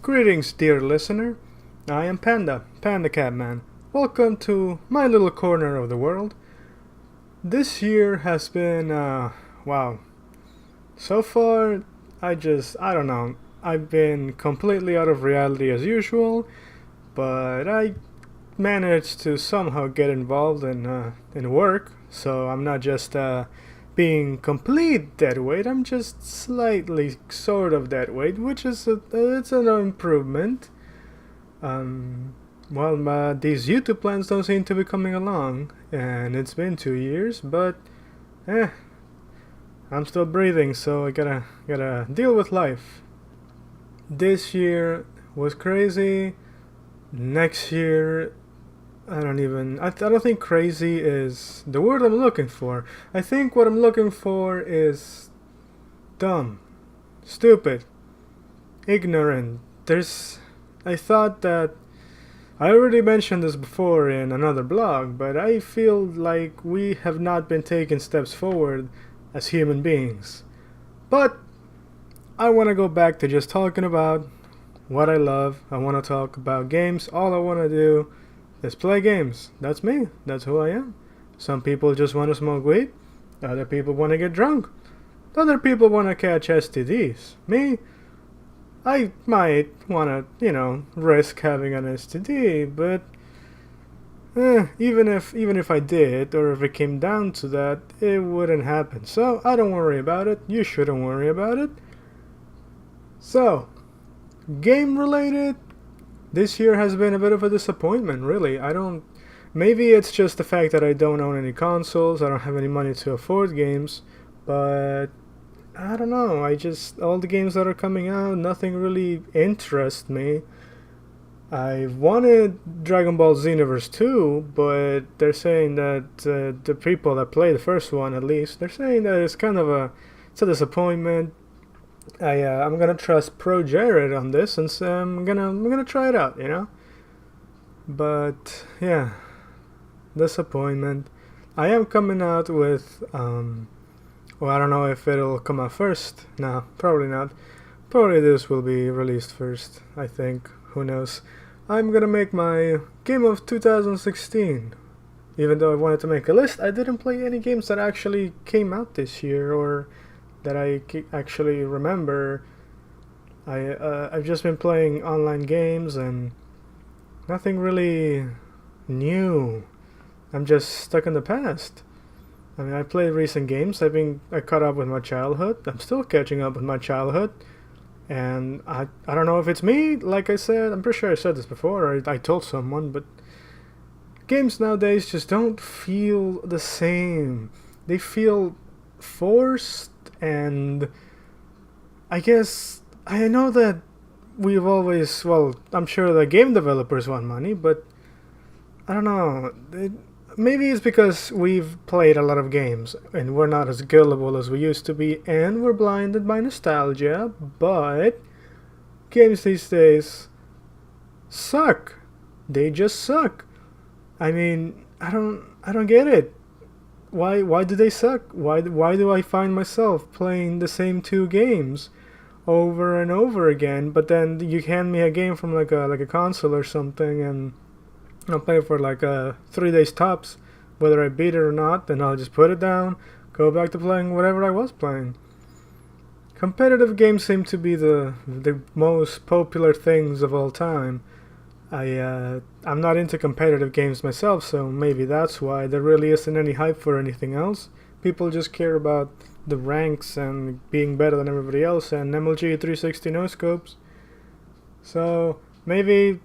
Greetings, dear listener. I am Panda Catman. Welcome to my little corner of the world. This year has been, wow. So far, I don't know. I've been completely out of reality as usual, but I managed to somehow get involved in work, so I'm not just being complete dead weight. I'm just slightly, sort of dead weight, which is it's an improvement. Um, these YouTube plans don't seem to be coming along, and it's been 2 years, but eh, I'm still breathing, so I gotta deal with life. This year was crazy. Next year I don't think crazy is the word I'm looking for. I think what I'm looking for is dumb, stupid, ignorant. I thought that I already mentioned this before in another blog, but I feel like we have not been taking steps forward as human beings. But I want to go back to just talking about what I love. I want to talk about games. All I want to do is play games. That's me. That's who I am. Some people just want to smoke weed. Other people want to get drunk. Other people want to catch STDs. Me, I might want to, risk having an STD, but even if I did, or if it came down to that, it wouldn't happen. So I don't worry about it. You shouldn't worry about it. So, game related, this year has been a bit of a disappointment, really. Maybe it's just the fact that I don't own any consoles, I don't have any money to afford games, but I don't know, all the games that are coming out, nothing really interests me. I wanted Dragon Ball Xenoverse 2, but they're saying that the people that play the first one, at least, they're saying that it's a disappointment. I'm gonna trust Pro Jared on this, and so I'm gonna try it out, But yeah, disappointment. I am coming out with I don't know if it'll come out first. No, probably not. Probably this will be released first, I think. Who knows? I'm gonna make my game of 2016. Even though I wanted to make a list, I didn't play any games that actually came out this year or that I actually remember. I've just been playing online games and nothing really new. I'm just stuck in the past. I mean, I played recent games. I caught up with my childhood. I'm still catching up with my childhood. And I don't know if it's me, like I said. I'm pretty sure I said this before, or I told someone, but games nowadays just don't feel the same. They feel forced, and I guess I know that I'm sure the game developers want money, but I don't know. Maybe it's because we've played a lot of games and we're not as gullible as we used to be, and we're blinded by nostalgia, but games these days suck. They just suck. I mean, I don't get it. Why do they suck? Why do I find myself playing the same two games over and over again? But then you hand me a game from like a console or something, and I'll play it for 3 days tops. Whether I beat it or not, then I'll just put it down, go back to playing whatever I was playing. Competitive games seem to be the most popular things of all time. I'm not into competitive games myself, so maybe that's why there really isn't any hype for anything else. People just care about the ranks and being better than everybody else and MLG 360 no scopes. So maybe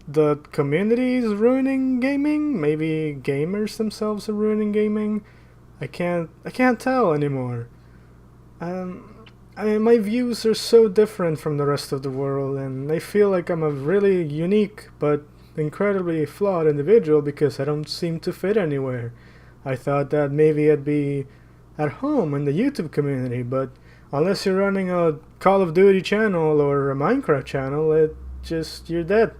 the community is ruining gaming. Maybe gamers themselves are ruining gaming. I can't tell anymore. I mean, my views are so different from the rest of the world, and I feel like I'm a really unique but incredibly flawed individual because I don't seem to fit anywhere. I thought that maybe I'd be at home in the YouTube community, but unless you're running a Call of Duty channel or a Minecraft channel, you're dead.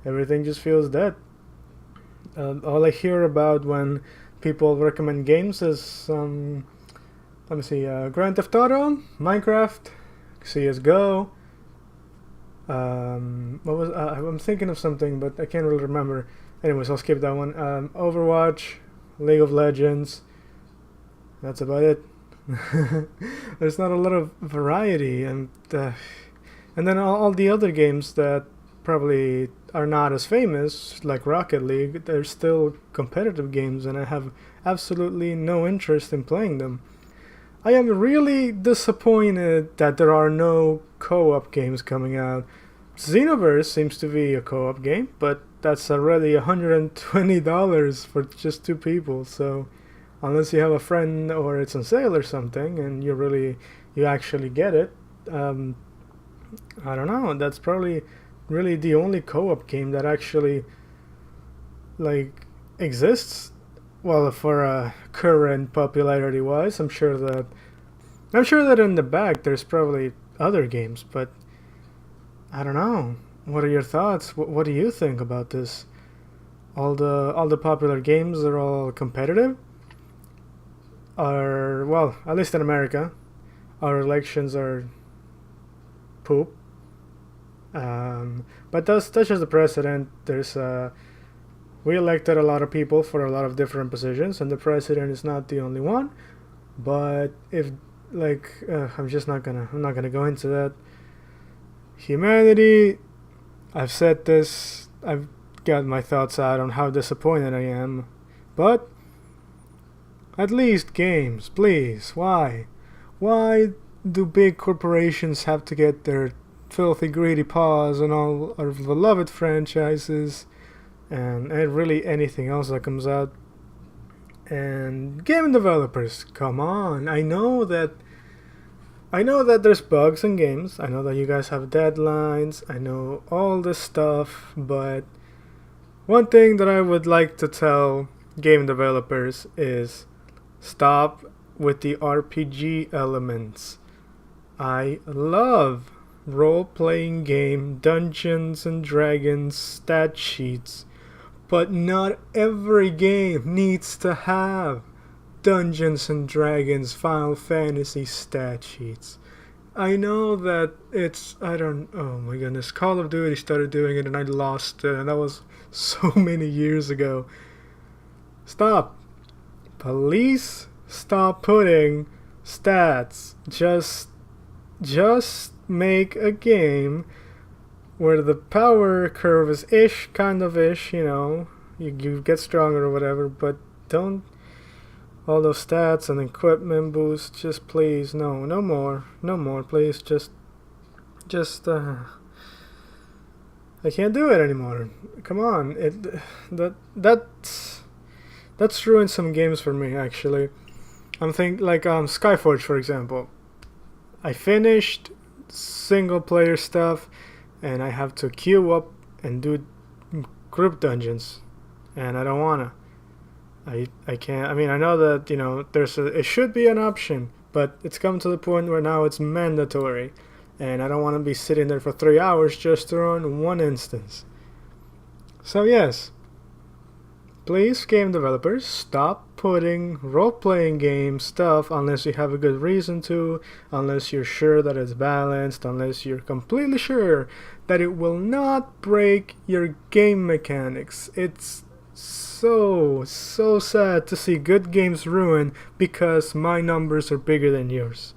Everything just feels dead. All I hear about when people recommend games is let me see, Grand Theft Auto, Minecraft, CSGO, I'm thinking of something, but I can't really remember. Anyways, I'll skip that one. Overwatch, League of Legends. That's about it. There's not a lot of variety, and then all the other games that probably are not as famous, like Rocket League, they're still competitive games, and I have absolutely no interest in playing them. I am really disappointed that there are no co-op games coming out. Xenoverse seems to be a co-op game, but that's already $120 for just two people, so unless you have a friend or it's on sale or something and you actually get it, I don't know, that's probably really the only co-op game that actually like exists. Well, for current popularity wise, I'm sure that in the back there's probably other games, but I don't know. What are your thoughts? What do you think about this? All the popular games are all competitive. Well, at least in America, our elections are poop. But that's just the precedent. We elected a lot of people for a lot of different positions, and the president is not the only one. But if I'm not gonna go into that. Humanity. I've said this. I've got my thoughts out on how disappointed I am, but at least games, please. Why? Why do big corporations have to get their filthy, greedy paws on all our beloved franchises and really anything else that comes out? And game developers, come on. I know that there's bugs in games. I know that you guys have deadlines. I know all this stuff, but one thing that I would like to tell game developers is stop with the RPG elements. I love role-playing game Dungeons and Dragons stat sheets, but not every game needs to have Dungeons and Dragons Final Fantasy stat sheets. I know that oh my goodness, Call of Duty started doing it and I lost it, and that was so many years ago. Stop. Police, stop putting stats. Just make a game where the power curve is kind of ish, you get stronger or whatever, but don't all those stats and equipment boosts. Just please, no more, please. Just I can't do it anymore. Come on, that's ruined some games for me actually. I'm thinking like Skyforge, for example. I finished single player stuff, and I have to queue up and do group dungeons, and I don't wanna. I can't. I mean, I know that it should be an option, but it's come to the point where now it's mandatory, and I don't want to be sitting there for 3 hours just to run one instance. So yes, please, game developers, stop putting role-playing game stuff unless you have a good reason to, unless you're sure that it's balanced, unless you're completely sure that it will not break your game mechanics. It's so sad to see good games ruined because my numbers are bigger than yours.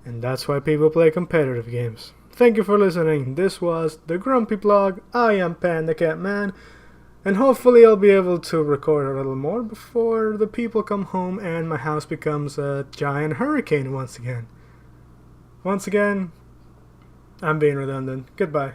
And that's why people play competitive games. Thank you for listening. This was the Grumpy Blog. I am Panda Cat Man. And hopefully I'll be able to record a little more before the people come home and my house becomes a giant hurricane once again. Once again, I'm being redundant. Goodbye.